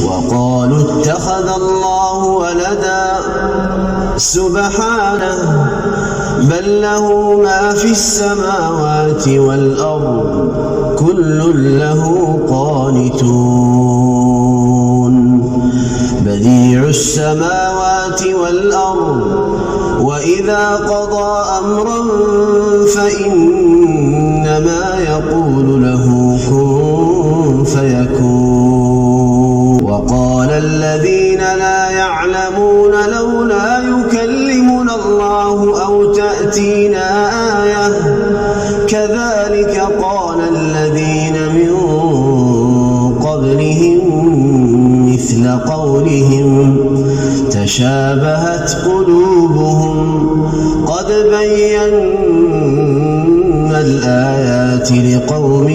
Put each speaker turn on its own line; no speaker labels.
وقالوا اتخذ الله ولدا سبحانه بل له ما في السماوات والأرض كل له قانتون بديع السماوات والأرض وإذا قضى أمرا فإنما يقول له كن فيكون وقال الذين لا يعلمون لولا يكلمنا الله أو تأتينا آية كذلك قال الذين من قبلهم مثل قولهم تشابهت قلوبهم قد بينا الآيات لقوم